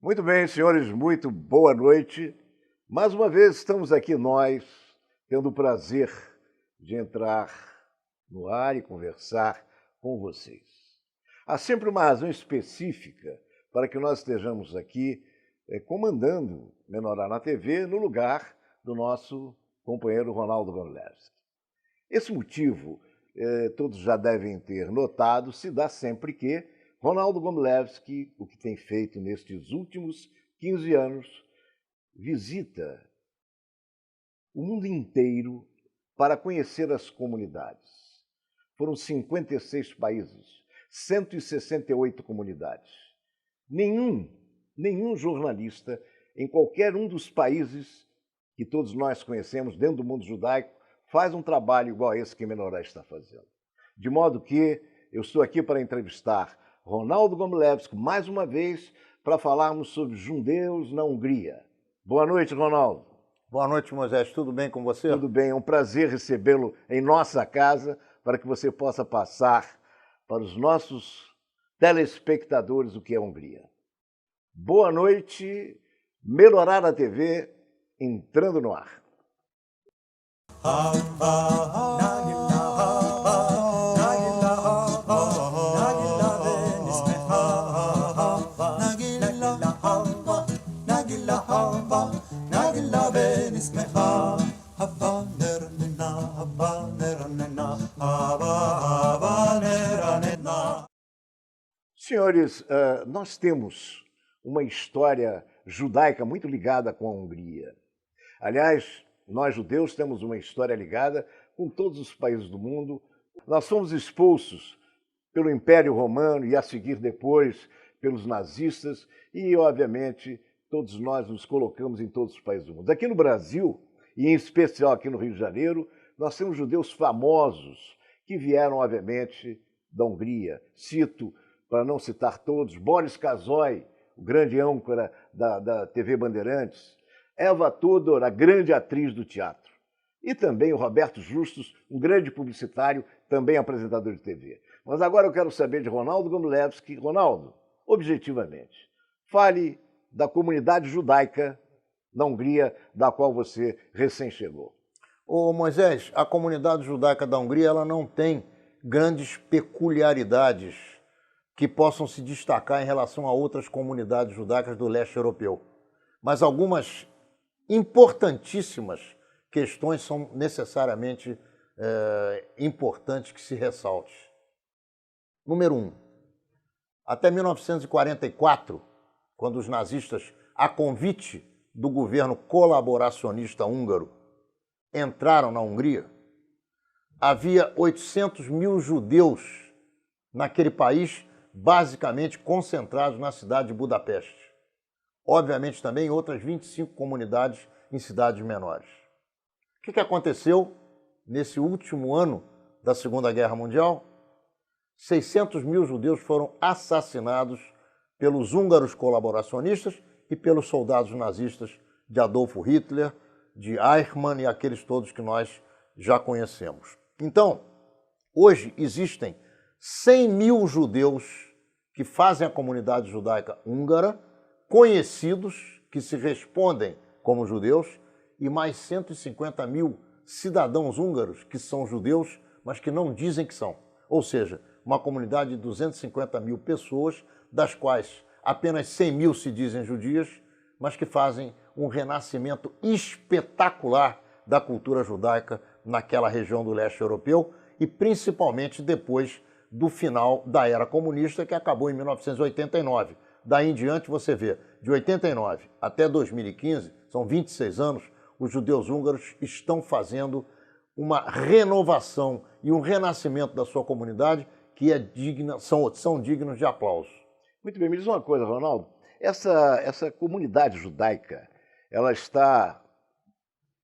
Muito bem, senhores, muito boa noite. Mais uma vez estamos aqui nós, tendo o prazer de entrar no ar e conversar com vocês. Há sempre uma razão específica para que nós estejamos aqui comandando Menorá na TV no lugar do nosso companheiro Ronaldo Gomlewski. Esse motivo, todos já devem ter notado, se dá sempre que Ronaldo Gomlewski, o que tem feito nestes últimos 15 anos, visita o mundo inteiro para conhecer as comunidades. Foram 56 países, 168 comunidades. Nenhum jornalista em qualquer um dos países que todos nós conhecemos dentro do mundo judaico faz um trabalho igual a esse que Menorá está fazendo. De modo que eu estou aqui para entrevistar Ronaldo Gomlewski, mais uma vez, para falarmos sobre judeus na Hungria. Boa noite, Ronaldo. Boa noite, Moisés. Tudo bem com você? Tudo bem, é um prazer recebê-lo em nossa casa para que você possa passar para os nossos telespectadores o que é a Hungria. Boa noite, Menorá na TV, entrando no ar. Senhores, nós temos uma história judaica muito ligada com a Hungria. Aliás, nós judeus temos uma história ligada com todos os países do mundo. Nós fomos expulsos pelo Império Romano e a seguir depois pelos nazistas e, obviamente, todos nós nos colocamos em todos os países do mundo. Aqui no Brasil, e em especial aqui no Rio de Janeiro, nós temos judeus famosos que vieram, obviamente, da Hungria. Cito, para não citar todos, Boris Kazoy, o grande âncora da TV Bandeirantes, Eva Tudor, a grande atriz do teatro, e também o Roberto Justus, um grande publicitário, também apresentador de TV. Mas agora eu quero saber de Ronaldo Gomlewski. Ronaldo, objetivamente, fale da comunidade judaica na Hungria, da qual você recém chegou. Ô Moisés, a comunidade judaica da Hungria ela não tem grandes peculiaridades que possam se destacar em relação a outras comunidades judaicas do leste europeu. Mas algumas importantíssimas questões são necessariamente importantes que se ressalte. Número 1. Até 1944, quando os nazistas, a convite do governo colaboracionista húngaro, entraram na Hungria, havia 800 mil judeus naquele país, basicamente concentrados na cidade de Budapeste. Obviamente também outras 25 comunidades em cidades menores. O que aconteceu nesse último ano da Segunda Guerra Mundial? 600 mil judeus foram assassinados pelos húngaros colaboracionistas e pelos soldados nazistas de Adolf Hitler, de Eichmann e aqueles todos que nós já conhecemos. Então, hoje existem 100 mil judeus que fazem a comunidade judaica húngara, conhecidos, que se respondem como judeus, e mais 150 mil cidadãos húngaros que são judeus, mas que não dizem que são. Ou seja, uma comunidade de 250 mil pessoas, das quais apenas 100 mil se dizem judias, mas que fazem um renascimento espetacular da cultura judaica naquela região do leste europeu e principalmente depois do final da era comunista, que acabou em 1989. Daí em diante você vê, de 89 até 2015, são 26 anos, os judeus húngaros estão fazendo uma renovação e um renascimento da sua comunidade que é digna, são dignos de aplauso. Muito bem, me diz uma coisa, Ronaldo. Essa comunidade judaica, ela está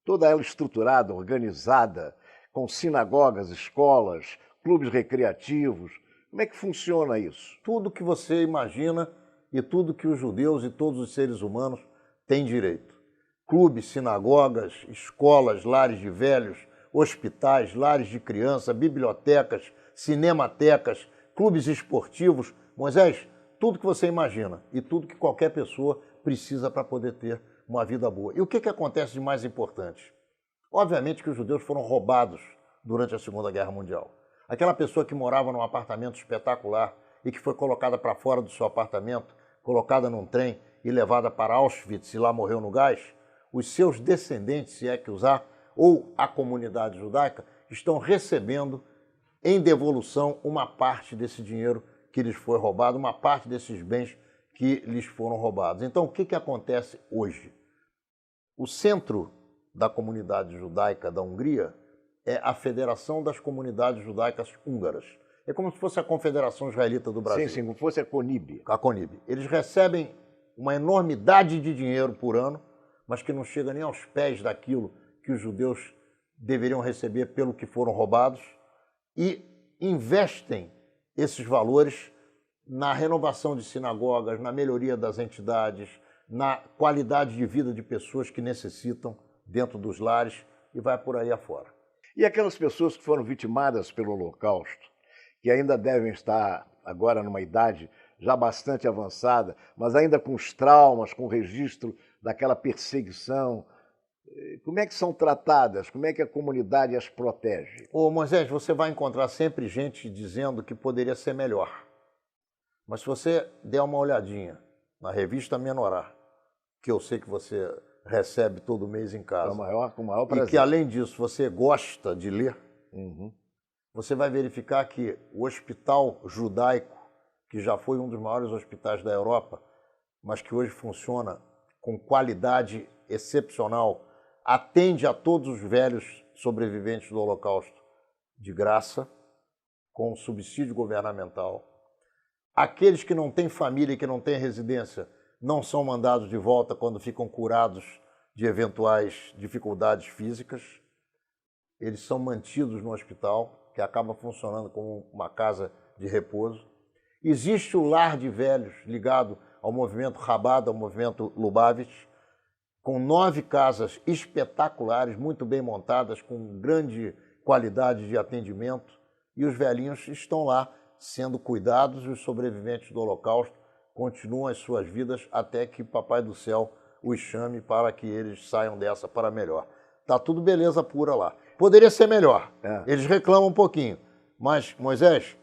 toda ela estruturada, organizada, com sinagogas, escolas, clubes recreativos. Como é que funciona isso? Tudo que você imagina e tudo que os judeus e todos os seres humanos têm direito. Clubes, sinagogas, escolas, lares de velhos, hospitais, lares de criança, bibliotecas, cinematecas, clubes esportivos. Moisés, tudo que você imagina e tudo que qualquer pessoa precisa para poder ter uma vida boa. E o que acontece de mais importante? Obviamente que os judeus foram roubados durante a Segunda Guerra Mundial. Aquela pessoa que morava num apartamento espetacular e que foi colocada para fora do seu apartamento, colocada num trem e levada para Auschwitz e lá morreu no gás, os seus descendentes, se é que usar, ou a comunidade judaica, estão recebendo em devolução uma parte desse dinheiro que lhes foi roubado, uma parte desses bens que lhes foram roubados. Então, o que acontece hoje? O centro da comunidade judaica da Hungria é a Federação das Comunidades Judaicas Húngaras. É como se fosse a Confederação Israelita do Brasil. Sim, como fosse a CONIB. A CONIB. Eles recebem uma enormidade de dinheiro por ano, mas que não chega nem aos pés daquilo que os judeus deveriam receber pelo que foram roubados, e investem esses valores na renovação de sinagogas, na melhoria das entidades, na qualidade de vida de pessoas que necessitam dentro dos lares e vai por aí afora. E aquelas pessoas que foram vitimadas pelo Holocausto, que ainda devem estar agora numa idade já bastante avançada, mas ainda com os traumas, com o registro daquela perseguição, como é que são tratadas? Como é que a comunidade as protege? Ô Moisés, você vai encontrar sempre gente dizendo que poderia ser melhor. Mas se você der uma olhadinha na revista Menorá, que eu sei que você recebe todo mês em casa, Com o maior prazer. e que além disso você gosta de ler, você vai verificar que o Hospital Judaico, que já foi um dos maiores hospitais da Europa, mas que hoje funciona com qualidade excepcional, atende a todos os velhos sobreviventes do Holocausto de graça, com subsídio governamental. Aqueles que não têm família e que não têm residência não são mandados de volta quando ficam curados de eventuais dificuldades físicas. Eles são mantidos no hospital, que acaba funcionando como uma casa de repouso. Existe o lar de velhos ligado ao movimento Chabad, ao movimento Lubavitch, com 9 casas espetaculares, muito bem montadas, com grande qualidade de atendimento, e os velhinhos estão lá sendo cuidados, e os sobreviventes do Holocausto continuam as suas vidas até que Papai do Céu os chame para que eles saiam dessa para melhor. Tá tudo beleza pura lá. Poderia ser melhor. Eles reclamam um pouquinho, mas, Moisés,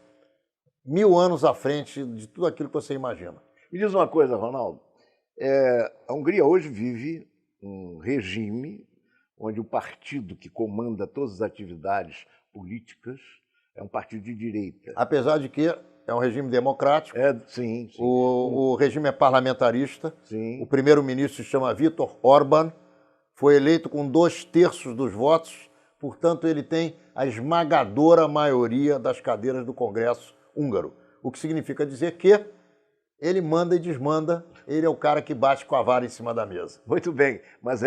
1000 anos à frente de tudo aquilo que você imagina. Me diz uma coisa, Ronaldo. A Hungria hoje vive um regime onde o partido que comanda todas as atividades políticas é um partido de direita. Apesar de que é um regime democrático, Sim. O regime é parlamentarista, Sim. O primeiro-ministro se chama Viktor Orbán, foi eleito com 2/3 dos votos, portanto ele tem a esmagadora maioria das cadeiras do Congresso húngaro, o que significa dizer que ele manda e desmanda, ele é o cara que bate com a vara em cima da mesa. Muito bem, mas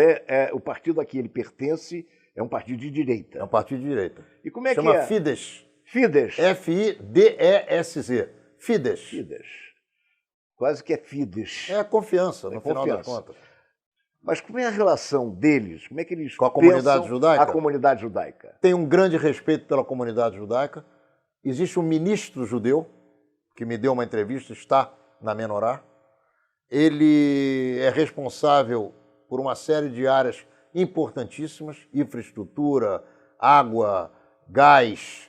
o partido a que ele pertence é um partido de direita. É um partido de direita. E como é Chama que é? Fidesz. Fidesz. F-I-D-E-S-Z. Fidesz. Fidesz. Quase que é Fidesz. É a confiança, no final das confiança. contas. Mas como é a relação deles? Como é que eles Com a comunidade pensam judaica? a comunidade judaica? Tem um grande respeito pela comunidade judaica. Existe um ministro judeu, que me deu uma entrevista, está na Menorá. Ele é responsável por uma série de áreas importantíssimas, infraestrutura, água, gás,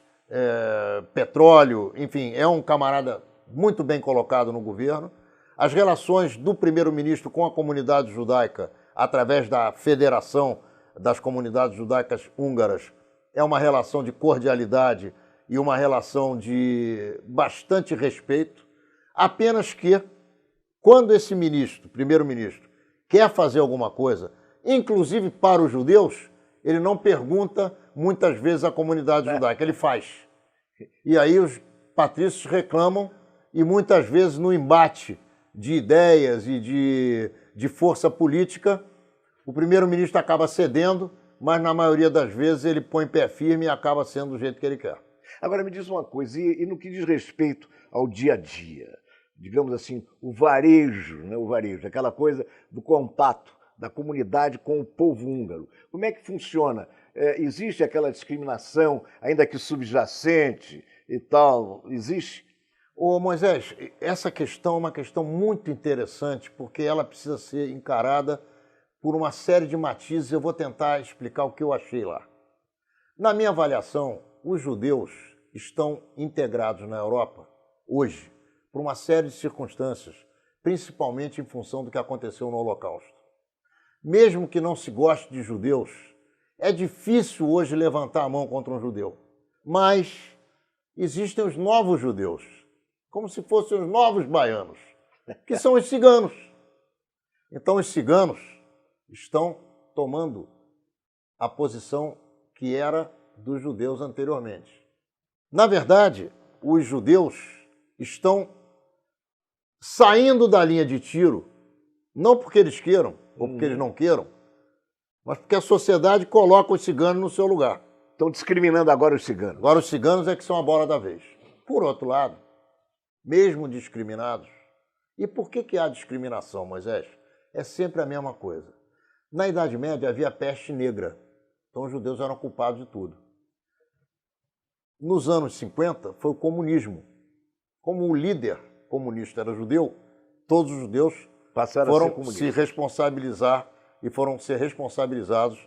petróleo, enfim, é um camarada muito bem colocado no governo. As relações do primeiro-ministro com a comunidade judaica, através da Federação das Comunidades Judaicas Húngaras, é uma relação de cordialidade e uma relação de bastante respeito, apenas que, quando esse ministro, primeiro-ministro, quer fazer alguma coisa, inclusive para os judeus, ele não pergunta muitas vezes à comunidade judaica, ele faz. E aí os patrícios reclamam e muitas vezes no embate de ideias e de força política, o primeiro-ministro acaba cedendo, mas na maioria das vezes ele põe pé firme e acaba sendo do jeito que ele quer. Agora me diz uma coisa, e no que diz respeito ao dia a dia, digamos assim, o varejo, né, aquela coisa do contato da comunidade com o povo húngaro, como é que funciona? Existe aquela discriminação, ainda que subjacente e tal, existe? Ô Moisés, essa questão é uma questão muito interessante, porque ela precisa ser encarada por uma série de matizes. Eu vou tentar explicar o que eu achei lá. Na minha avaliação, os judeus estão integrados na Europa, hoje, por uma série de circunstâncias, principalmente em função do que aconteceu no Holocausto. Mesmo que não se goste de judeus, é difícil hoje levantar a mão contra um judeu. Mas existem os novos judeus, como se fossem os novos baianos, que são os ciganos. Então os ciganos estão tomando a posição que era dos judeus anteriormente. Na verdade, os judeus estão saindo da linha de tiro, não porque eles queiram ou porque eles não queiram, mas porque a sociedade coloca os ciganos no seu lugar. Estão discriminando agora os ciganos. Agora os ciganos é que são a bola da vez. Por outro lado, mesmo discriminados, e por que há discriminação, Moisés? É sempre a mesma coisa. Na Idade Média havia peste negra, então os judeus eram culpados de tudo. Nos anos 50 foi o comunismo. Como o líder comunista era judeu, todos os judeus foram se responsabilizar e foram ser responsabilizados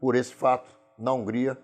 por esse fato na Hungria.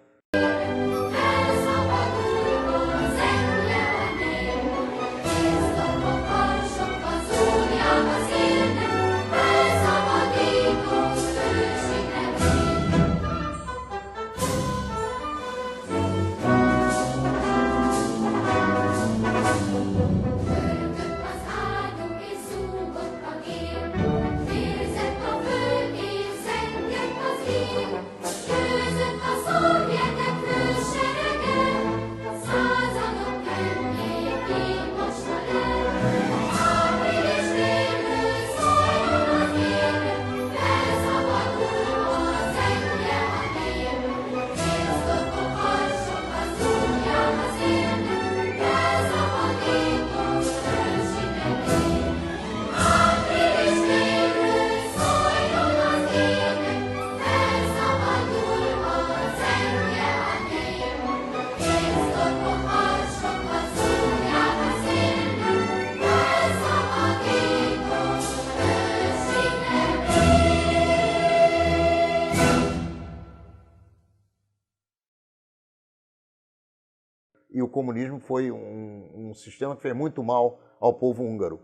E o comunismo foi um sistema que fez muito mal ao povo húngaro.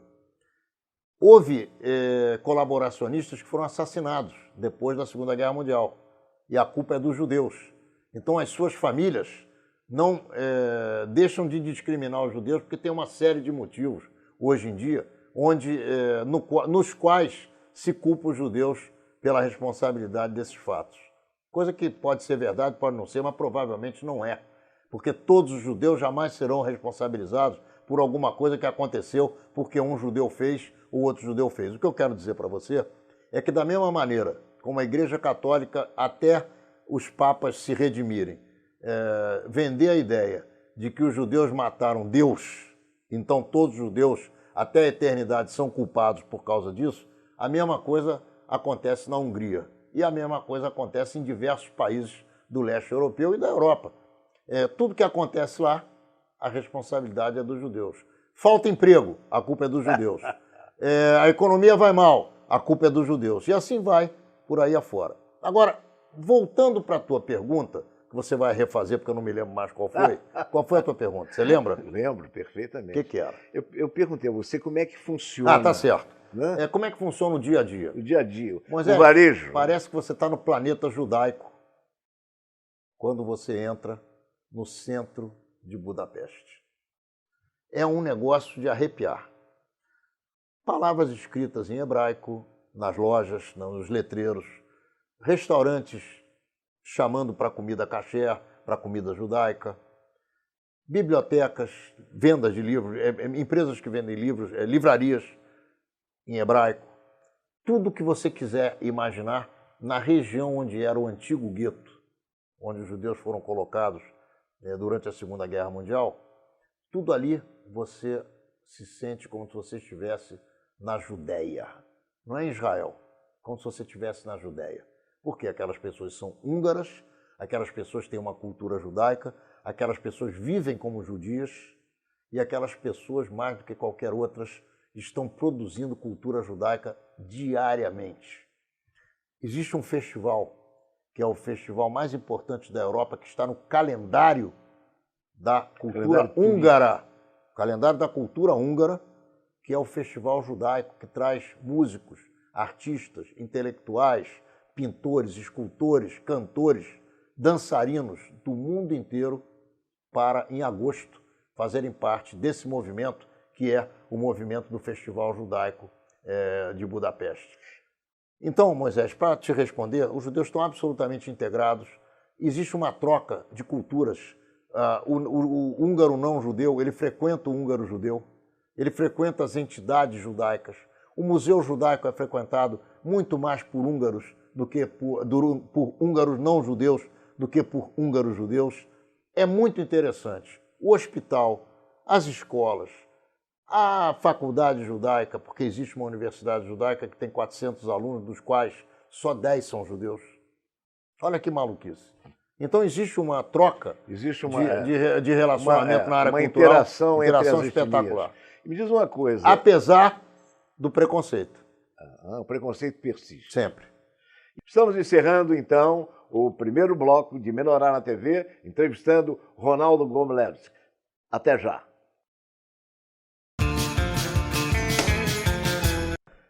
Houve colaboracionistas que foram assassinados depois da Segunda Guerra Mundial. E a culpa é dos judeus. Então as suas famílias não deixam de discriminar os judeus porque tem uma série de motivos, hoje em dia, nos quais se culpa os judeus pela responsabilidade desses fatos. Coisa que pode ser verdade, pode não ser, mas provavelmente não é. Porque todos os judeus jamais serão responsabilizados por alguma coisa que aconteceu porque um judeu fez ou outro judeu fez. O que eu quero dizer para você é que da mesma maneira como a Igreja Católica, até os papas se redimirem, vender a ideia de que os judeus mataram Deus, então todos os judeus até a eternidade são culpados por causa disso, a mesma coisa acontece na Hungria. E a mesma coisa acontece em diversos países do leste europeu e da Europa. Tudo que acontece lá, a responsabilidade é dos judeus. Falta emprego, a culpa é dos judeus. A economia vai mal, a culpa é dos judeus. E assim vai por aí afora. Agora, voltando para a tua pergunta, que você vai refazer porque eu não me lembro mais qual foi. Qual foi a tua pergunta? Você lembra? Lembro perfeitamente. O que era? Eu perguntei a você como é que funciona. Ah, tá certo. Né? Como é que funciona o dia a dia? O dia a dia. Moisés, o varejo. Parece que você está no planeta judaico quando você entra no centro de Budapeste. É um negócio de arrepiar. Palavras escritas em hebraico, nas lojas, nos letreiros, restaurantes chamando para comida kasher, para comida judaica, bibliotecas, vendas de livros, empresas que vendem livros, livrarias em hebraico, tudo que você quiser imaginar na região onde era o antigo gueto, onde os judeus foram colocados durante a Segunda Guerra Mundial, tudo ali você se sente como se você estivesse na Judéia. Não é em Israel, como se você estivesse na Judéia. Porque aquelas pessoas são húngaras, aquelas pessoas têm uma cultura judaica, aquelas pessoas vivem como judias e aquelas pessoas, mais do que qualquer outras, estão produzindo cultura judaica diariamente. Existe um festival, que é o festival mais importante da Europa, que está no calendário da cultura húngara, calendário da cultura húngara, que é o Festival Judaico, que traz músicos, artistas, intelectuais, pintores, escultores, cantores, dançarinos do mundo inteiro para, em agosto, fazerem parte desse movimento, que é o movimento do Festival Judaico de Budapeste. Então, Moisés, para te responder, os judeus estão absolutamente integrados, existe uma troca de culturas. O húngaro não judeu, ele frequenta o húngaro judeu, ele frequenta as entidades judaicas. O Museu Judaico é frequentado muito mais por húngaros do que por húngaros não judeus do que por húngaros judeus. É muito interessante. O hospital, as escolas, a faculdade judaica, porque existe uma universidade judaica que tem 400 alunos, dos quais só 10 são judeus. Olha que maluquice. Então existe uma troca de relacionamento na área cultural, interação entre as espetacular. E me diz uma coisa. Apesar do preconceito. O preconceito persiste. Sempre. Estamos encerrando, então, o primeiro bloco de Menorá na TV, entrevistando Ronaldo Gomlewski. Até já.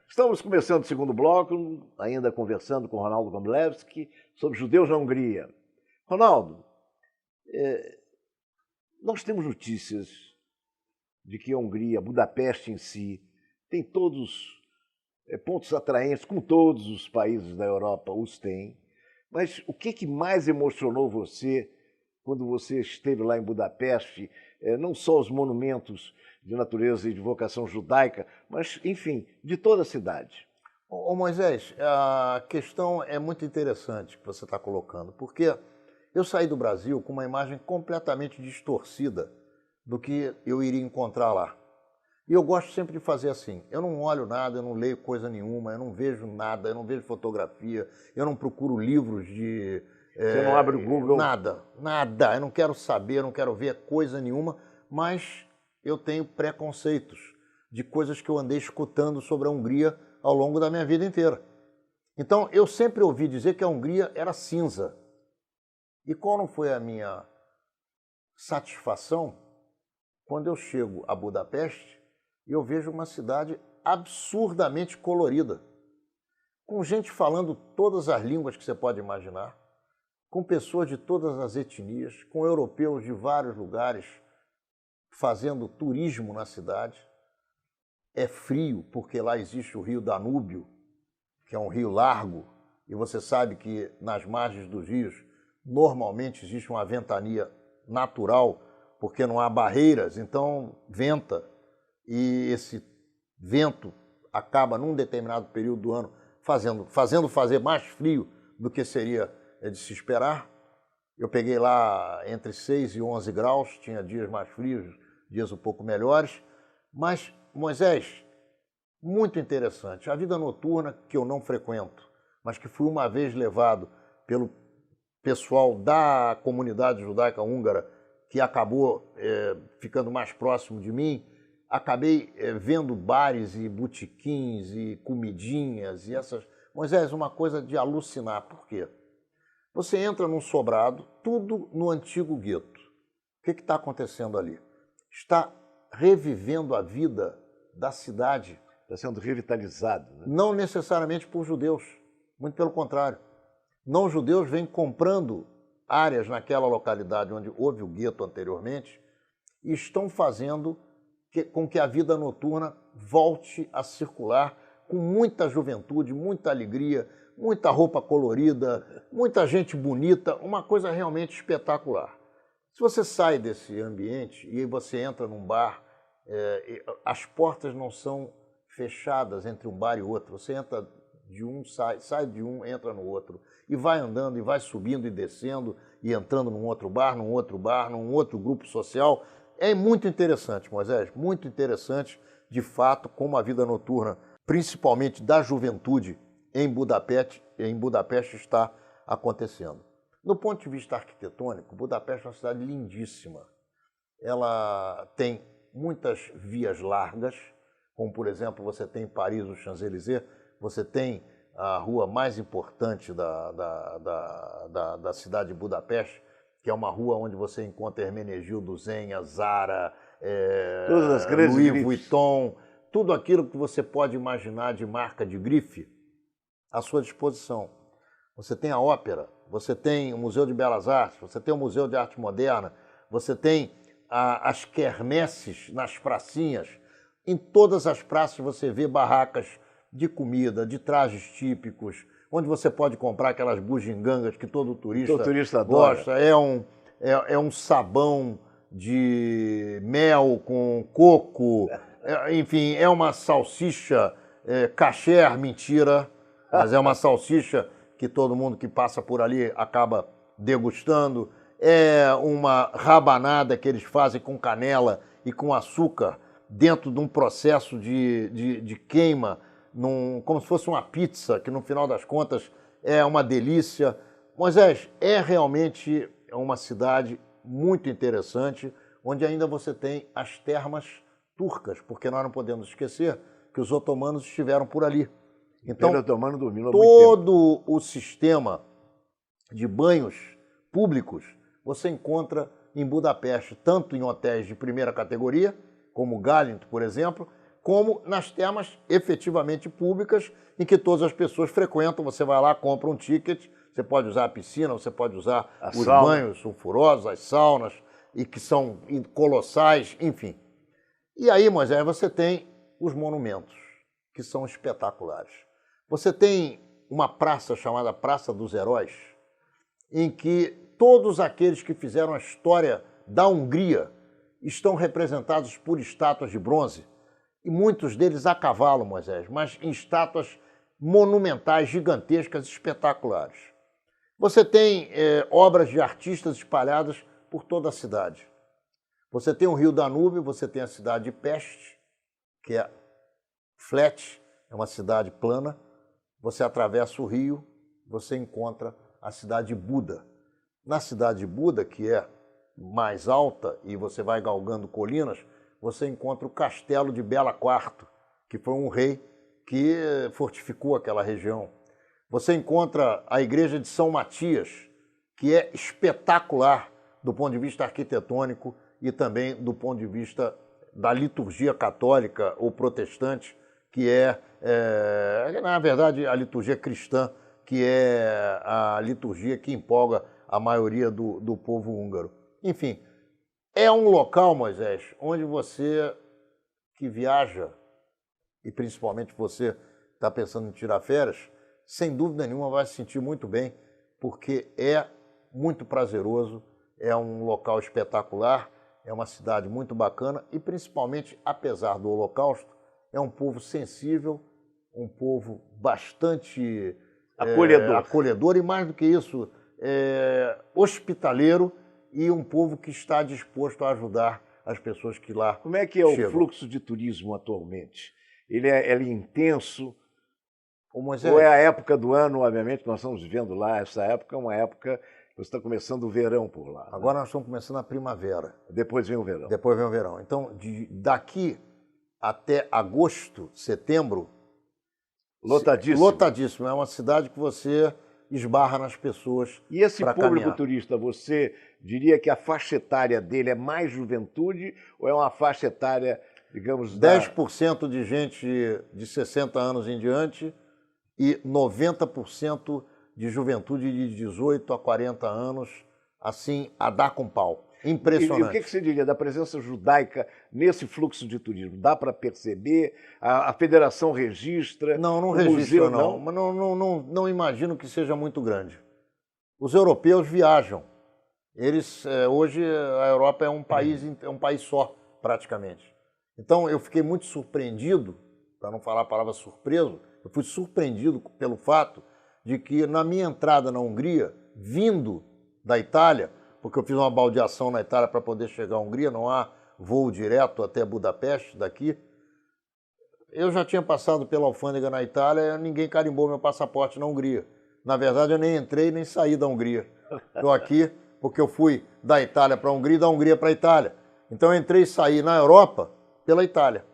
Estamos começando o segundo bloco, ainda conversando com Ronaldo Gomlewski sobre judeus na Hungria. Ronaldo, nós temos notícias de que a Hungria, Budapeste em si, tem todos pontos atraentes, como todos os países da Europa os têm. Mas o que mais emocionou você quando você esteve lá em Budapeste? Não só os monumentos de natureza e de vocação judaica, mas, enfim, de toda a cidade. Ô Moisés, a questão é muito interessante que você está colocando, porque eu saí do Brasil com uma imagem completamente distorcida do que eu iria encontrar lá. E eu gosto sempre de fazer assim, eu não olho nada, eu não leio coisa nenhuma, eu não vejo nada, eu não vejo fotografia, eu não procuro livros de... Você não abre o Google? Nada, eu não quero saber, eu não quero ver coisa nenhuma, mas eu tenho preconceitos de coisas que eu andei escutando sobre a Hungria ao longo da minha vida inteira. Então, eu sempre ouvi dizer que a Hungria era cinza. E qual não foi a minha satisfação quando eu chego a Budapeste e eu vejo uma cidade absurdamente colorida, com gente falando todas as línguas que você pode imaginar, com pessoas de todas as etnias, com europeus de vários lugares fazendo turismo na cidade. É frio porque lá existe o rio Danúbio, que é um rio largo, e você sabe que nas margens dos rios normalmente existe uma ventania natural, porque não há barreiras, então venta, e esse vento acaba num determinado período do ano fazendo fazer mais frio do que seria de se esperar. Eu peguei lá entre 6 e 11 graus, tinha dias mais frios, dias um pouco melhores, mas, Moisés, muito interessante. A vida noturna, que eu não frequento, mas que fui uma vez levado pelo pessoal da comunidade judaica húngara, que acabou ficando mais próximo de mim, acabei vendo bares e botequins e comidinhas e essas... Moisés, uma coisa de alucinar. Por quê? Você entra num sobrado, tudo no antigo gueto. O que está acontecendo ali? Está revivendo a vida da cidade. Está sendo revitalizado, né? Não necessariamente por judeus, muito pelo contrário. Não judeus vêm comprando áreas naquela localidade onde houve o gueto anteriormente e estão fazendo com que a vida noturna volte a circular com muita juventude, muita alegria, muita roupa colorida, muita gente bonita, uma coisa realmente espetacular. Se você sai desse ambiente e você entra num bar, as portas não são fechadas entre um bar e outro. Você entra de um, sai de um, entra no outro. E vai andando, e vai subindo e descendo, e entrando num outro bar, num outro grupo social. É muito interessante, Moisés, muito interessante, de fato, como a vida noturna, principalmente da juventude, em Budapeste está acontecendo. Do ponto de vista arquitetônico, Budapeste é uma cidade lindíssima. Ela tem muitas vias largas, como, por exemplo, você tem em Paris o Champs-Élysées, você tem a rua mais importante da cidade de Budapeste, que é uma rua onde você encontra Hermenegildo, Zegna, Zara, Todas as grandes Louis grifes. Vuitton, tudo aquilo que você pode imaginar de marca de grife à sua disposição. Você tem a ópera, você tem o Museu de Belas Artes, você tem o Museu de Arte Moderna, você tem as quermesses nas pracinhas. Em todas as praças você vê barracas de comida, de trajes típicos, onde você pode comprar aquelas bugigangas que todo turista gosta. É um sabão de mel com coco, enfim, é uma salsicha kasher, mentira, mas é uma salsicha que todo mundo que passa por ali acaba degustando. É uma rabanada que eles fazem com canela e com açúcar dentro de um processo de queima, como se fosse uma pizza, que no final das contas é uma delícia. Moisés, é realmente uma cidade muito interessante, onde ainda você tem as termas turcas, porque nós não podemos esquecer que os otomanos estiveram por ali. Então, Otomano dormiu há muito tempo. todo o sistema de banhos públicos você encontra em Budapeste, tanto em hotéis de primeira categoria, como o Galint, por exemplo, como nas termas efetivamente públicas, em que todas as pessoas frequentam. Você vai lá, compra um ticket, você pode usar a piscina, você pode usar os banhos sulfurosos, as saunas, e que são colossais, enfim. E aí, Moisés, você tem os monumentos, que são espetaculares. Você tem uma praça chamada Praça dos Heróis, em que todos aqueles que fizeram a história da Hungria estão representados por estátuas de bronze, e muitos deles a cavalo, Moisés, mas em estátuas monumentais, gigantescas, espetaculares. Você tem obras de artistas espalhadas por toda a cidade. Você tem o Rio Danúbio, você tem a cidade de Peste, que é flat, é uma cidade plana. Você atravessa o rio, você encontra a cidade de Buda. Na cidade de Buda, que é mais alta e você vai galgando colinas, você encontra o castelo de Bela IV, que foi um rei que fortificou aquela região. Você encontra a igreja de São Matias, que é espetacular do ponto de vista arquitetônico e também do ponto de vista da liturgia católica ou protestante, que na verdade, a liturgia cristã, que é a liturgia que empolga a maioria do povo húngaro. Enfim, é um local, Moisés, onde você que viaja, e principalmente você está pensando em tirar férias, sem dúvida nenhuma vai se sentir muito bem, porque é muito prazeroso, é um local espetacular, é uma cidade muito bacana e, principalmente, apesar do Holocausto, é um povo sensível, um povo bastante acolhedor e, mais do que isso, hospitaleiro, e um povo que está disposto a ajudar as pessoas que lá chegam. Como é que é o fluxo de turismo atualmente? Ele é intenso? Ou é a época do ano, obviamente, nós estamos vivendo lá, essa época é uma época, você está começando o verão por lá. Agora nós estamos começando a primavera. Depois vem o verão. Depois vem o verão. Então, daqui até agosto, setembro... Lotadíssimo. Lotadíssimo. É uma cidade que você esbarra nas pessoas. E esse público caminhar. Turista, você diria que a faixa etária dele é mais juventude ou é uma faixa etária, digamos... 10% de gente de 60 anos em diante e 90% de juventude de 18 a 40 anos, assim, a dar com pau. Impressionante. E o que você diria da presença judaica nesse fluxo de turismo? Dá para perceber? A federação registra? Não o registra, museu, não. Mas não imagino que seja muito grande. Os europeus viajam. Hoje, a Europa é um país só, praticamente. Então, eu fiquei muito surpreendido, para não falar a palavra surpreso, eu fui surpreendido pelo fato de que, na minha entrada na Hungria, vindo da Itália, porque eu fiz uma baldeação na Itália para poder chegar à Hungria, não há voo direto até Budapeste daqui. Eu já tinha passado pela alfândega na Itália e ninguém carimbou meu passaporte na Hungria. Na verdade, eu nem entrei nem saí da Hungria. Estou aqui porque eu fui da Itália para a Hungria e da Hungria para a Itália. Então eu entrei e saí na Europa pela Itália.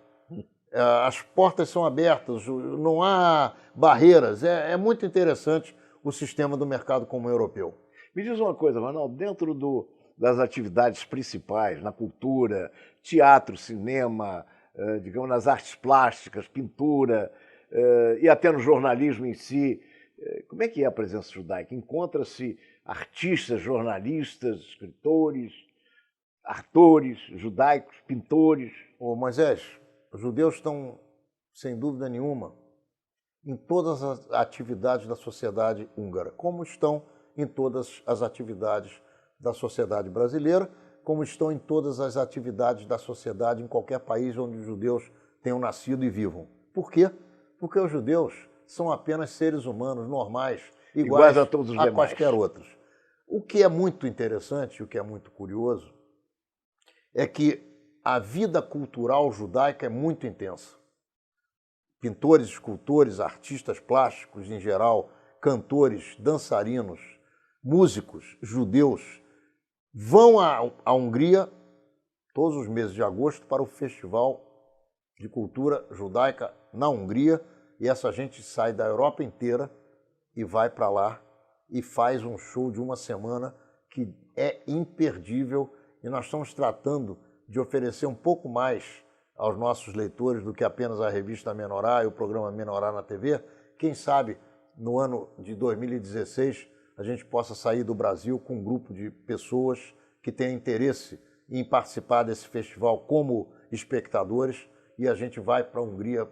As portas são abertas, não há barreiras. É muito interessante o sistema do mercado comum europeu. Me diz uma coisa, Ronaldo, dentro das atividades principais, na cultura, teatro, cinema, digamos, nas artes plásticas, pintura, e até no jornalismo em si, como é que é a presença judaica? Encontra-se artistas, jornalistas, escritores, atores judaicos, pintores? Ô Moisés, os judeus estão, sem dúvida nenhuma, em todas as atividades da sociedade húngara, como estão em todas as atividades da sociedade brasileira, como estão em todas as atividades da sociedade em qualquer país onde os judeus tenham nascido e vivam. Por quê? Porque os judeus são apenas seres humanos normais, iguais a todos os demais. Quaisquer outros. O que é muito interessante, o que é muito curioso, é que a vida cultural judaica é muito intensa. Pintores, escultores, artistas plásticos em geral, cantores, dançarinos, músicos judeus vão à Hungria todos os meses de agosto para o Festival de Cultura Judaica na Hungria, e essa gente sai da Europa inteira e vai para lá e faz um show de uma semana que é imperdível, e nós estamos tratando de oferecer um pouco mais aos nossos leitores do que apenas a revista Menorá e o programa Menorá na TV. Quem sabe no ano de 2016 a gente possa sair do Brasil com um grupo de pessoas que tenham interesse em participar desse festival como espectadores, e a gente vai para a Hungria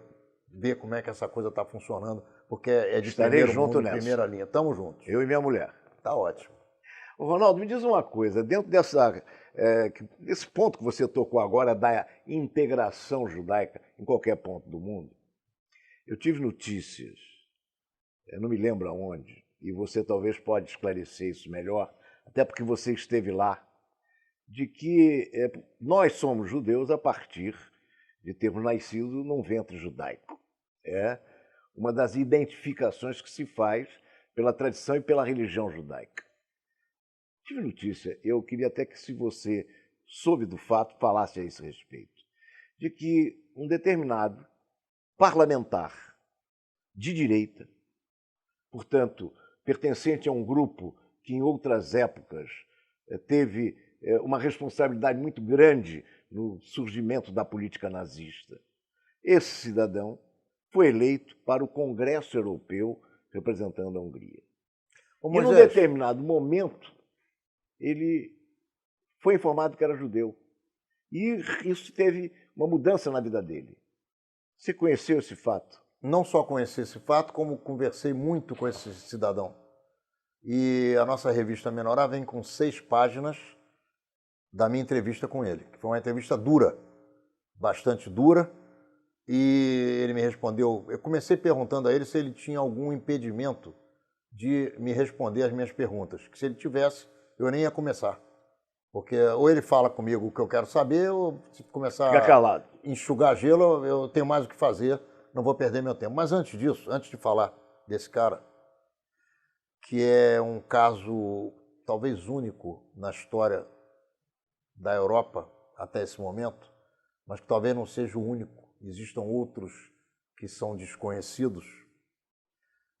ver como é que essa coisa está funcionando, porque é de primeiro mundo, de primeira linha. Estamos juntos. Eu e minha mulher. Tá ótimo. Ô, Ronaldo, me diz uma coisa, dentro desse ponto que você tocou agora, da integração judaica em qualquer ponto do mundo, eu tive notícias, eu não me lembro aonde, e você talvez pode esclarecer isso melhor, até porque você esteve lá, de que nós somos judeus a partir de termos nascido num ventre judaico. É uma das identificações que se faz pela tradição e pela religião judaica. Tive notícia, eu queria até que, se você soube do fato, falasse a esse respeito, de que um determinado parlamentar de direita, portanto, pertencente a um grupo que em outras épocas teve uma responsabilidade muito grande no surgimento da política nazista, esse cidadão foi eleito para o Congresso Europeu representando a Hungria. E num determinado momento, ele foi informado que era judeu. E isso teve uma mudança na vida dele. Você conheceu esse fato? Não só conheci esse fato, como conversei muito com esse cidadão. E a nossa revista Menorá vem com 6 páginas da minha entrevista com ele, que foi uma entrevista dura, bastante dura, e ele me respondeu. Eu comecei perguntando a ele se ele tinha algum impedimento de me responder as minhas perguntas, que se ele tivesse, eu nem ia começar. Porque ou ele fala comigo o que eu quero saber, ou se começar a enxugar gelo, eu tenho mais o que fazer, não vou perder meu tempo. Mas antes disso, antes de falar desse cara, que é um caso talvez único na história da Europa até esse momento, mas que talvez não seja o único, existam outros que são desconhecidos,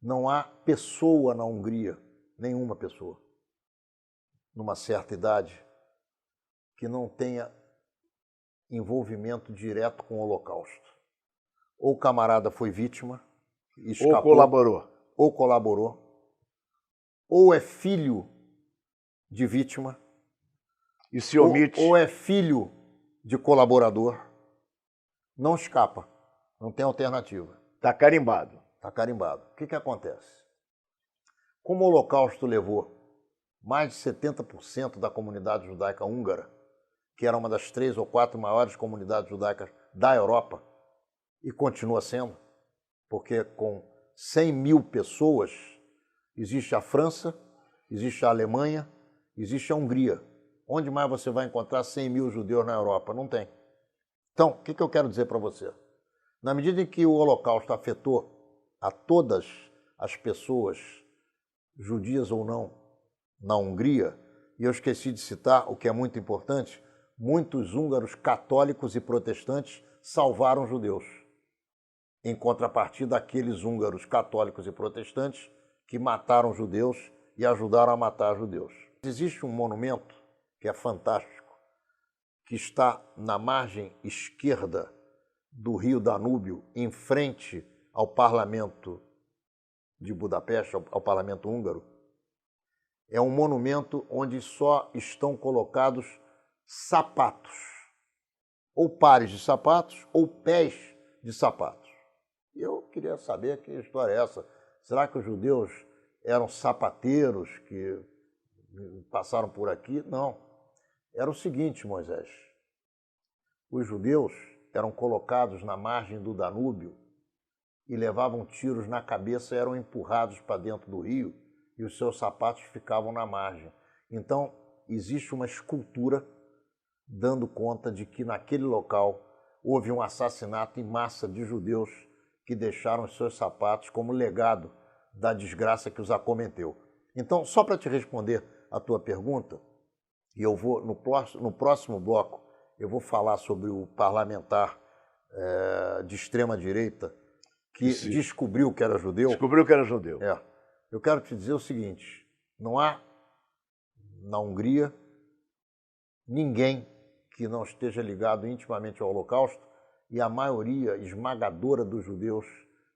não há pessoa na Hungria, nenhuma pessoa, numa certa idade, que não tenha envolvimento direto com o Holocausto. Ou o camarada foi vítima, escapou, ou colaborou, ou é filho de vítima, e se omite, ou é filho de colaborador, não escapa, não tem alternativa. Está carimbado. Está carimbado. O que acontece? Como o Holocausto levou mais de 70% da comunidade judaica húngara, que era uma das 3 ou 4 maiores comunidades judaicas da Europa, e continua sendo, porque com 100 mil pessoas existe a França, existe a Alemanha, existe a Hungria. Onde mais você vai encontrar 100 mil judeus na Europa? Não tem. Então, o que eu quero dizer para você? Na medida em que o Holocausto afetou a todas as pessoas, judias ou não, na Hungria, e eu esqueci de citar, o que é muito importante, muitos húngaros católicos e protestantes salvaram judeus. Em contrapartida, aqueles húngaros católicos e protestantes que mataram judeus e ajudaram a matar judeus. Existe um monumento que é fantástico, que está na margem esquerda do rio Danúbio, em frente ao parlamento de Budapeste, ao parlamento húngaro. É um monumento onde só estão colocados sapatos, ou pares de sapatos, ou pés de sapatos. E eu queria saber que história é essa. Será que os judeus eram sapateiros que passaram por aqui? Não. Era o seguinte, Moisés. Os judeus eram colocados na margem do Danúbio e levavam tiros na cabeça e eram empurrados para dentro do rio e os seus sapatos ficavam na margem. Então, existe uma escultura dando conta de que naquele local houve um assassinato em massa de judeus que deixaram os seus sapatos como legado da desgraça que os acometeu. Então, só para te responder a tua pergunta, e eu vou, no próximo bloco, eu vou falar sobre o parlamentar de extrema-direita que descobriu que era judeu. Descobriu que era judeu. Eu quero te dizer o seguinte, não há na Hungria ninguém que não esteja ligado intimamente ao Holocausto e a maioria esmagadora dos judeus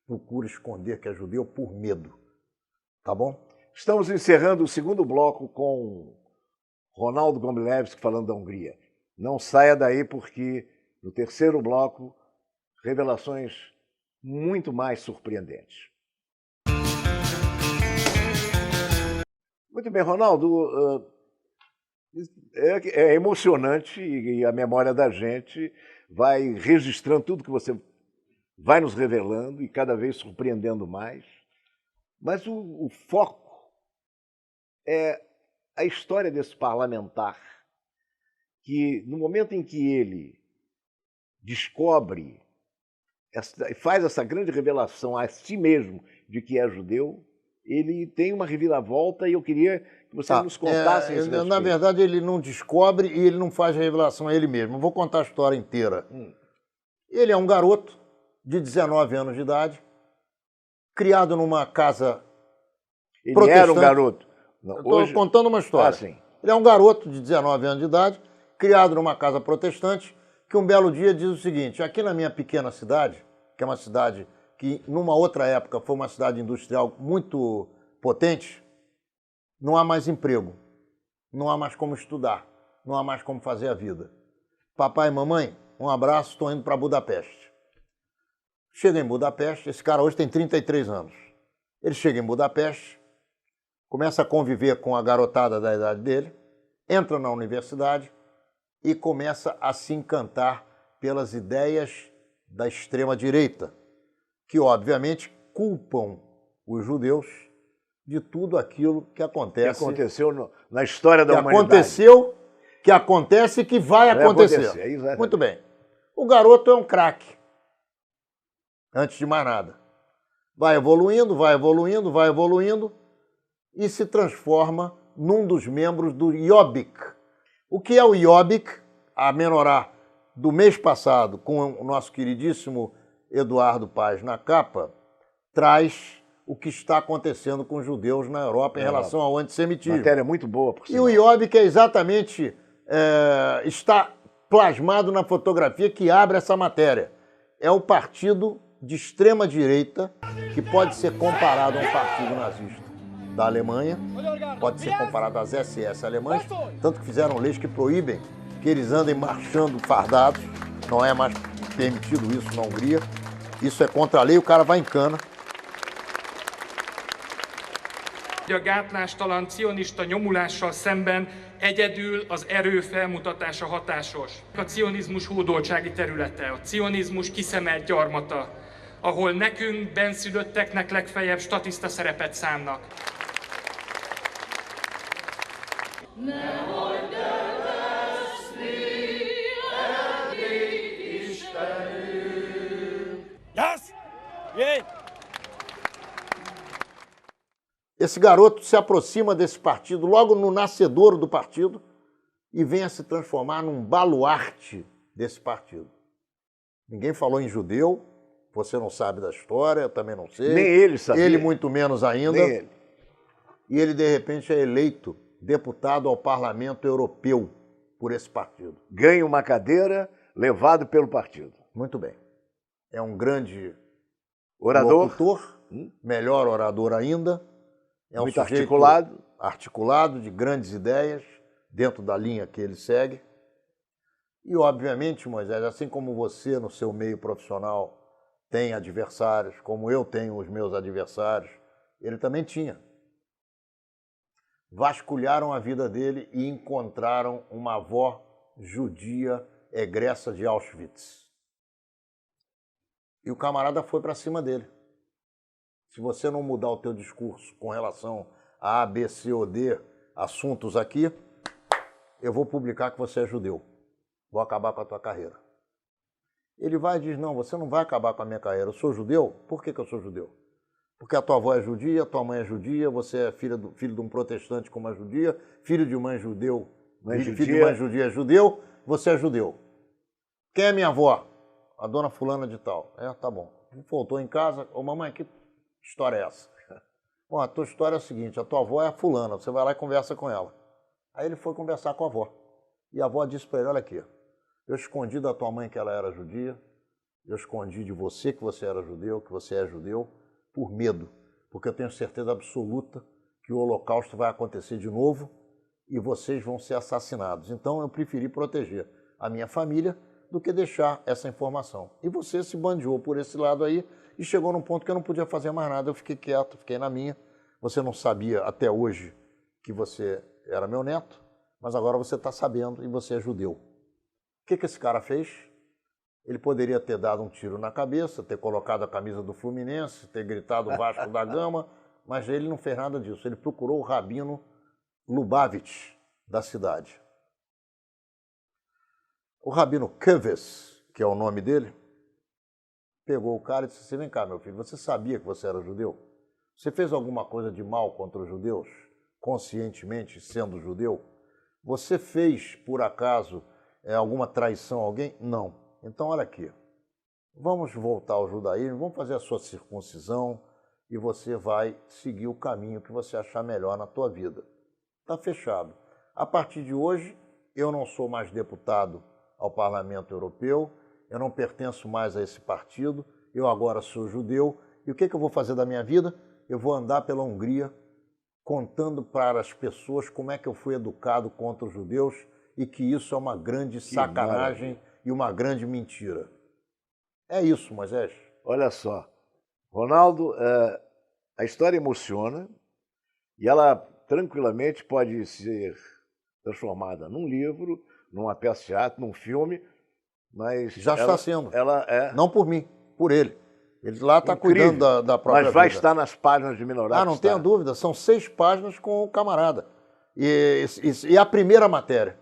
procura esconder que é judeu por medo. Tá bom? Estamos encerrando o segundo bloco com Ronaldo Gomilevski falando da Hungria. Não saia daí porque no terceiro bloco, revelações muito mais surpreendentes. Muito bem, Ronaldo. É emocionante e a memória da gente vai registrando tudo que você vai nos revelando e cada vez surpreendendo mais. Mas o foco é a história desse parlamentar que, no momento em que ele descobre, faz essa grande revelação a si mesmo de que é judeu, ele tem uma reviravolta e eu queria que você nos contasse esse respeito. Na verdade, ele não descobre e ele não faz a revelação a ele mesmo. Eu vou contar a história inteira. Ele é um garoto de 19 anos de idade, criado numa casa Ele era um garoto? Estou contando uma história. Sim. Ele é um garoto de 19 anos de idade, criado numa casa protestante, que um belo dia diz o seguinte: aqui na minha pequena cidade, que é uma cidade que numa outra época foi uma cidade industrial muito potente, não há mais emprego, não há mais como estudar, não há mais como fazer a vida. Papai e mamãe, um abraço, estou indo para Budapeste. Chega em Budapeste, esse cara hoje tem 33 anos. Ele chega em Budapeste, começa a conviver com a garotada da idade dele, entra na universidade e começa a se encantar pelas ideias da extrema-direita, que obviamente culpam os judeus de tudo aquilo que acontece. Que aconteceu na história da humanidade. Aconteceu, que acontece e que vai acontecer. Muito bem. O garoto é um craque. Antes de mais nada. Vai evoluindo, vai evoluindo, vai evoluindo e se transforma num dos membros do Jobbik. O que é o Jobbik? A menorá do mês passado, com o nosso queridíssimo Eduardo Paes na capa, traz o que está acontecendo com os judeus na Europa em relação ao antissemitismo. Matéria muito boa, por sinal. E o Jobbik é exatamente, está plasmado na fotografia que abre essa matéria. É o partido de extrema-direita que pode ser comparado a um partido nazista da Alemanha, pode ser comparado às SS alemãs, tanto que fizeram leis que proíbem que eles andem marchando fardados, não é mais permitido isso na Hungria, isso é contra a lei, o cara vai em cana. A gátlástalan cionista nyomulással szemben egyedül az erő felmutatása hatásos. A cionizmus hódoltsági területe, a cionizmus kiszemelt gyarmata, ahol nekünk, benszülötteknek legfeljebb statiszta szerepet szánnak. Esse garoto se aproxima desse partido logo no nascedouro do partido e venha se transformar num baluarte desse partido. Ninguém falou em judeu, você não sabe da história, eu também não sei. Nem ele sabia. Ele muito menos ainda. Nem ele. E ele, de repente, é eleito deputado ao Parlamento Europeu por esse partido. Ganha uma cadeira, levado pelo partido. Muito bem. É um grande Orador. locutor, melhor orador ainda. É um Muito sujeito articulado. articulado, de grandes ideias, dentro da linha que ele segue. E, obviamente, Moisés, assim como você no seu meio profissional tem adversários, como eu tenho os meus adversários, ele também tinha. Vasculharam a vida dele e encontraram uma avó judia egressa de Auschwitz. E o camarada foi para cima dele. Se você não mudar o teu discurso com relação a A, B, C ou D assuntos aqui, eu vou publicar que você é judeu. Vou acabar com a tua carreira. Ele vai e diz, não, você não vai acabar com a minha carreira. Eu sou judeu? Por que eu sou judeu? Porque a tua avó é judia, a tua mãe é judia, você é filho de um protestante com uma judia, filho de mãe judeu, filho de mãe judia é judeu, você é judeu. Quem é minha avó? A dona fulana de tal. Tá bom. Voltou em casa, ô mamãe, que história é essa? Bom, a tua história é a seguinte, a tua avó é a fulana, você vai lá e conversa com ela. Aí ele foi conversar com a avó. E a avó disse para ele, olha aqui, eu escondi da tua mãe que ela era judia, eu escondi de você que você era judeu, que você é judeu, por medo, porque eu tenho certeza absoluta que o Holocausto vai acontecer de novo e vocês vão ser assassinados. Então eu preferi proteger a minha família do que deixar essa informação. E você se bandeou por esse lado aí e chegou num ponto que eu não podia fazer mais nada. Eu fiquei quieto, fiquei na minha. Você não sabia até hoje que você era meu neto, mas agora você está sabendo e você é judeu. O que esse cara fez? Ele poderia ter dado um tiro na cabeça, ter colocado a camisa do Fluminense, ter gritado Vasco da Gama, mas ele não fez nada disso. Ele procurou o rabino Lubavitch da cidade. O rabino Keves, que é o nome dele, pegou o cara e disse assim, vem cá, meu filho, você sabia que você era judeu? Você fez alguma coisa de mal contra os judeus, conscientemente sendo judeu? Você fez, por acaso, alguma traição a alguém? Não. Então, olha aqui, vamos voltar ao judaísmo, vamos fazer a sua circuncisão e você vai seguir o caminho que você achar melhor na tua vida. Está fechado. A partir de hoje, eu não sou mais deputado ao Parlamento Europeu, eu não pertenço mais a esse partido, eu agora sou judeu. E o que eu vou fazer da minha vida? Eu vou andar pela Hungria contando para as pessoas como é que eu fui educado contra os judeus e que isso é uma grande sacanagem e uma grande mentira. É isso, Moisés. Olha só, Ronaldo, a história emociona e ela tranquilamente pode ser transformada num livro, numa peça de teatro, num filme, mas... Já está sendo. Ela é... Não por mim, por ele. Ele lá está cuidando da própria vida. Mas vai vida. Estar nas páginas de Minorato. Não tenha dúvida. São 6 páginas com o camarada. E a primeira matéria.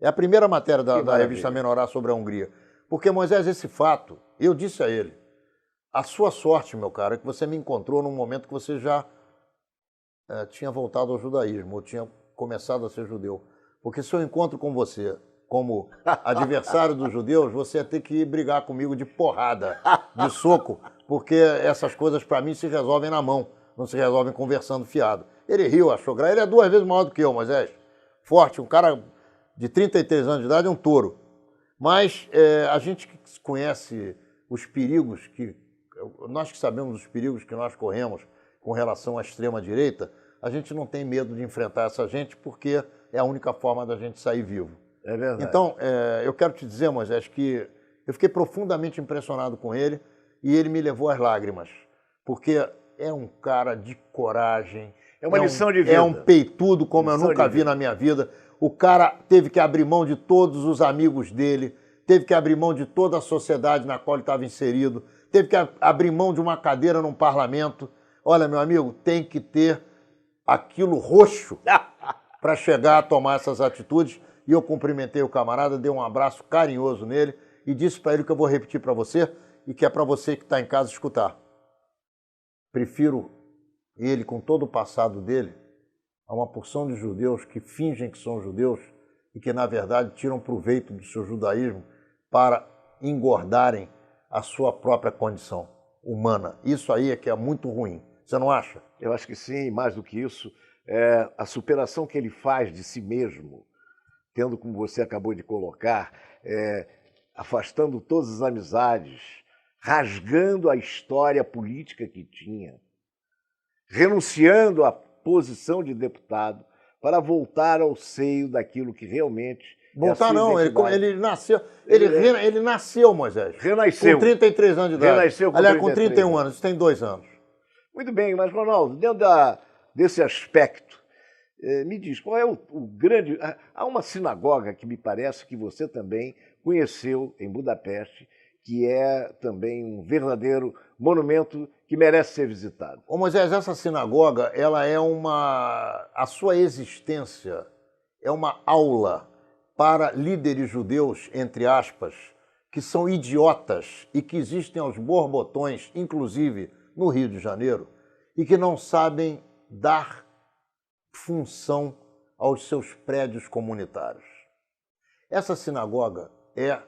É a primeira matéria da revista Menorá sobre a Hungria. Porque, Moisés, esse fato, eu disse a ele, a sua sorte, meu cara, é que você me encontrou num momento que você já tinha voltado ao judaísmo, ou tinha começado a ser judeu. Porque se eu encontro com você como adversário dos judeus, você ia ter que brigar comigo de porrada, de soco, porque essas coisas para mim se resolvem na mão, não se resolvem conversando fiado. Ele riu, achou graça. Ele é 2 vezes maior do que eu, Moisés. Forte, um cara de 33 anos de idade, é um touro. Mas a gente que conhece os perigos, nós que sabemos os perigos que nós corremos com relação à extrema-direita, a gente não tem medo de enfrentar essa gente porque é a única forma da gente sair vivo. É verdade. Então, eu quero te dizer, Moisés, que eu fiquei profundamente impressionado com ele e ele me levou às lágrimas, porque é um cara de coragem. É uma lição de vida. É um peitudo como eu nunca vi na minha vida. O cara teve que abrir mão de todos os amigos dele, teve que abrir mão de toda a sociedade na qual ele estava inserido, teve que abrir mão de uma cadeira num parlamento. Olha, meu amigo, tem que ter aquilo roxo para chegar a tomar essas atitudes. E eu cumprimentei o camarada, dei um abraço carinhoso nele e disse para ele que eu vou repetir para você e que é para você que está em casa escutar. Prefiro ele, com todo o passado dele, a uma porção de judeus que fingem que são judeus e que, na verdade, tiram proveito do seu judaísmo para engordarem a sua própria condição humana. Isso aí é que é muito ruim. Você não acha? Eu acho que sim, mais do que isso, a superação que ele faz de si mesmo, tendo, como você acabou de colocar, afastando todas as amizades, rasgando a história política que tinha, renunciando à posição de deputado para voltar ao seio daquilo que realmente Voltar não, ele nasceu, ele nasceu, Moisés. Renasceu. Com 33 anos de idade. Renasceu com Aliás, com 33 31 anos, isso tem 2 anos. Muito bem, mas, Ronaldo, dentro desse aspecto, me diz, qual é o grande... Há uma sinagoga que me parece que você também conheceu em Budapeste, que é também um verdadeiro monumento que merece ser visitado. Ô Moisés, essa sinagoga, ela é a sua existência é uma aula para líderes judeus, entre aspas, que são idiotas e que existem aos borbotões, inclusive no Rio de Janeiro, e que não sabem dar função aos seus prédios comunitários. Essa sinagoga é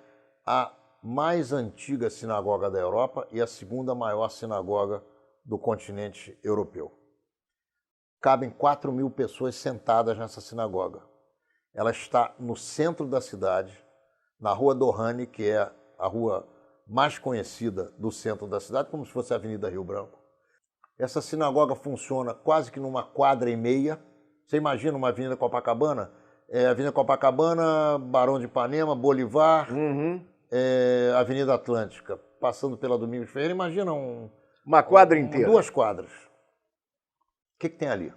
a mais antiga sinagoga da Europa e a segunda maior sinagoga do continente europeu. Cabem 4.000 pessoas sentadas nessa sinagoga. Ela está no centro da cidade, na Rua Dohany, que é a rua mais conhecida do centro da cidade, como se fosse a Avenida Rio Branco. Essa sinagoga funciona quase que numa quadra e meia. Você imagina uma Avenida Copacabana? Avenida Copacabana, Barão de Ipanema, Bolivar, Avenida Atlântica, passando pela Domingos Ferreira. Imagina uma quadra inteira. 2 quadras. O que tem ali?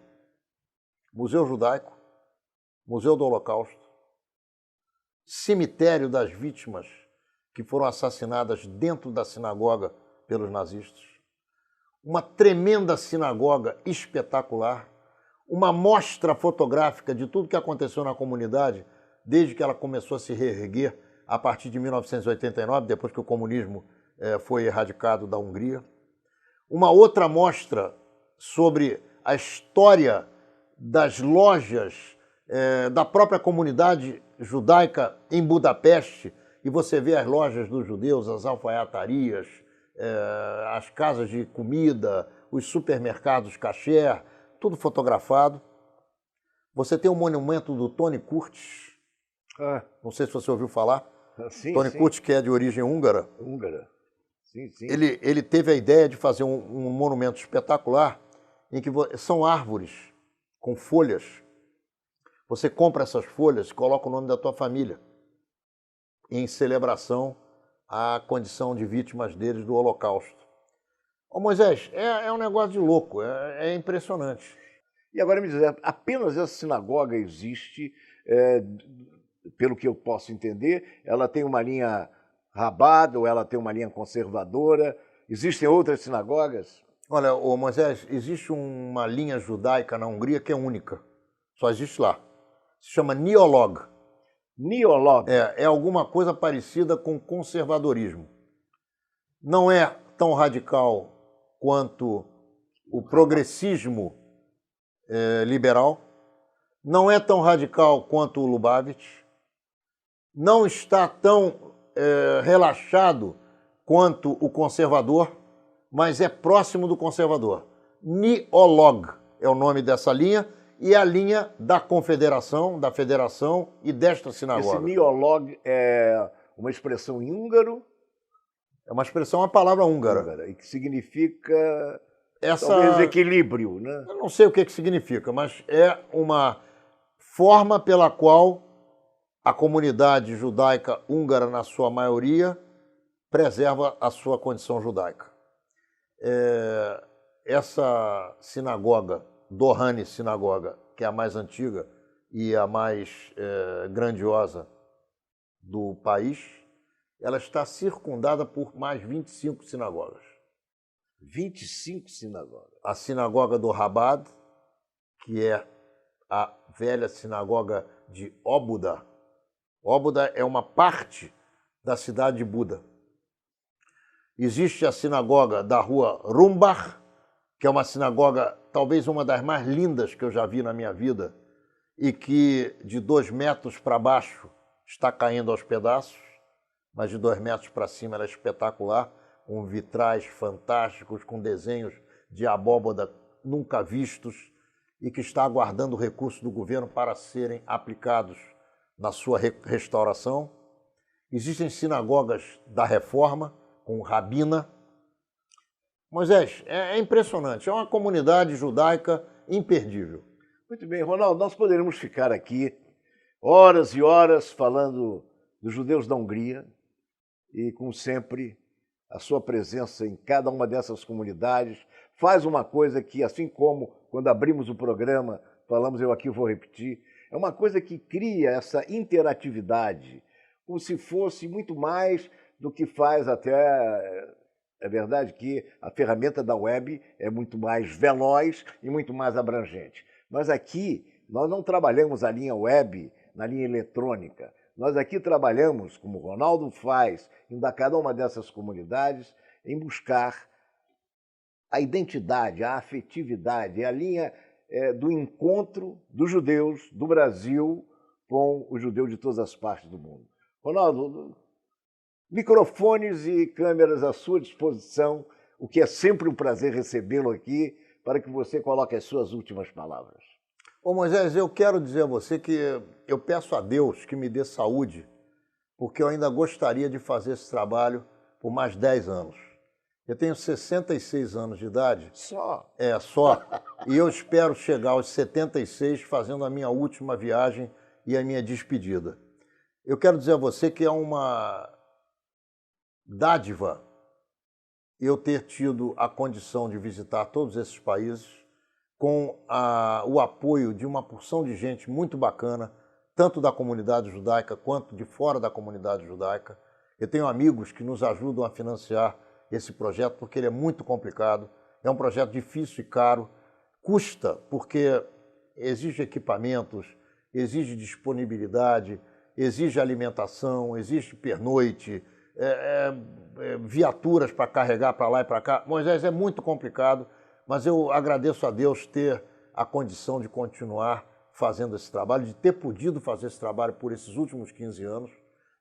Museu Judaico, Museu do Holocausto, cemitério das vítimas que foram assassinadas dentro da sinagoga pelos nazistas, uma tremenda sinagoga espetacular, uma mostra fotográfica de tudo que aconteceu na comunidade desde que ela começou a se reerguer a partir de 1989, depois que o comunismo foi erradicado da Hungria. Uma outra mostra sobre a história das lojas da própria comunidade judaica em Budapeste, e você vê as lojas dos judeus, as alfaiatarias, as casas de comida, os supermercados kasher, tudo fotografado. Você tem o monumento do Tony Curtis, não sei se você ouviu falar. Sim, Tony Curtis, que é de origem húngara. Húngara, sim, sim. Ele teve a ideia de fazer um monumento espetacular em que são árvores com folhas. Você compra essas folhas e coloca o nome da tua família em celebração à condição de vítimas deles do Holocausto. Ô Moisés, é um negócio de louco, é impressionante. E agora me diz, apenas essa sinagoga existe, pelo que eu posso entender, ela tem uma linha rabada ou ela tem uma linha conservadora? Existem outras sinagogas? Olha, ô Moisés, existe uma linha judaica na Hungria que é única, só existe lá. Se chama Neolog. Neolog? É alguma coisa parecida com conservadorismo. Não é tão radical quanto o progressismo liberal, não é tão radical quanto o Lubavitch, não está tão relaxado quanto o conservador, mas é próximo do conservador. Neolog é o nome dessa linha e é a linha da Confederação, da Federação e desta sinagoga. Esse Neolog é uma expressão em húngaro? É uma expressão, uma palavra húngara. E que significa talvez equilíbrio, né? Eu não sei o que significa, mas é uma forma pela qual a comunidade judaica húngara, na sua maioria, preserva a sua condição judaica. Essa sinagoga, Dohany Sinagoga, que é a mais antiga e a mais grandiosa do país, ela está circundada por mais 25 sinagogas. 25 sinagogas? A sinagoga do Rabad, que é a velha sinagoga de Óbuda. Óbuda é uma parte da cidade de Buda. Existe a sinagoga da rua Rumbach, que é uma sinagoga talvez uma das mais lindas que eu já vi na minha vida, e que de 2 metros para baixo está caindo aos pedaços, mas de 2 metros para cima ela é espetacular, com vitrais fantásticos, com desenhos de abóbada nunca vistos e que está aguardando o recurso do governo para serem aplicados na sua restauração. Existem sinagogas da Reforma, com rabina. Moisés, é impressionante, é uma comunidade judaica imperdível. Muito bem, Ronaldo, nós poderíamos ficar aqui horas e horas falando dos judeus da Hungria e, como sempre, a sua presença em cada uma dessas comunidades faz uma coisa que, assim como quando abrimos o programa, falamos, eu aqui vou repetir, é uma coisa que cria essa interatividade, como se fosse muito mais do que faz até... É verdade que a ferramenta da web é muito mais veloz e muito mais abrangente. Mas aqui nós não trabalhamos a linha web na linha eletrônica. Nós aqui trabalhamos, como o Ronaldo faz, em cada uma dessas comunidades, em buscar a identidade, a afetividade, a linha do encontro dos judeus do Brasil com os judeus de todas as partes do mundo. Ronaldo, microfones e câmeras à sua disposição, o que é sempre um prazer recebê-lo aqui, para que você coloque as suas últimas palavras. Ô Moisés, eu quero dizer a você que eu peço a Deus que me dê saúde, porque eu ainda gostaria de fazer esse trabalho por mais 10 anos. Eu tenho 66 anos de idade. Só? Só. E eu espero chegar aos 76 fazendo a minha última viagem e a minha despedida. Eu quero dizer a você que é uma dádiva eu ter tido a condição de visitar todos esses países com o apoio de uma porção de gente muito bacana, tanto da comunidade judaica quanto de fora da comunidade judaica. Eu tenho amigos que nos ajudam a financiar esse projeto porque ele é muito complicado, é um projeto difícil e caro, custa porque exige equipamentos, exige disponibilidade, exige alimentação, exige pernoite, viaturas para carregar para lá e para cá. Moisés, é muito complicado, mas eu agradeço a Deus ter a condição de continuar fazendo esse trabalho, de ter podido fazer esse trabalho por esses últimos 15 anos,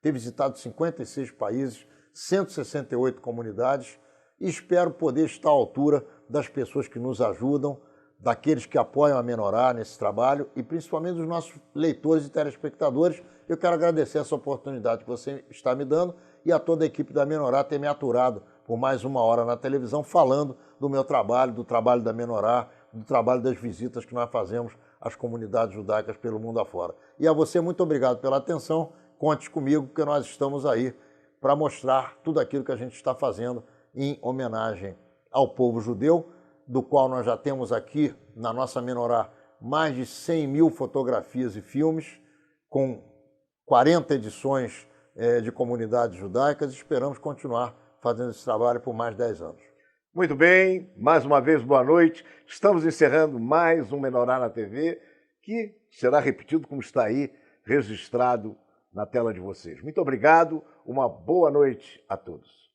ter visitado 56 países, 168 comunidades e espero poder estar à altura das pessoas que nos ajudam, daqueles que apoiam a Menorá nesse trabalho e principalmente dos nossos leitores e telespectadores. Eu quero agradecer essa oportunidade que você está me dando e a toda a equipe da Menorá ter me aturado por mais 1 hora na televisão falando do meu trabalho, do trabalho da Menorá, do trabalho das visitas que nós fazemos às comunidades judaicas pelo mundo afora. E a você, muito obrigado pela atenção. Conte comigo, porque nós estamos aí para mostrar tudo aquilo que a gente está fazendo em homenagem ao povo judeu, do qual nós já temos aqui na nossa Menorá mais de 100 mil fotografias e filmes, com 40 edições de comunidades judaicas. Esperamos continuar fazendo esse trabalho por mais 10 anos. Muito bem, mais uma vez boa noite. Estamos encerrando mais um Menorá na TV, que será repetido como está aí, registrado na tela de vocês. Muito obrigado, uma boa noite a todos.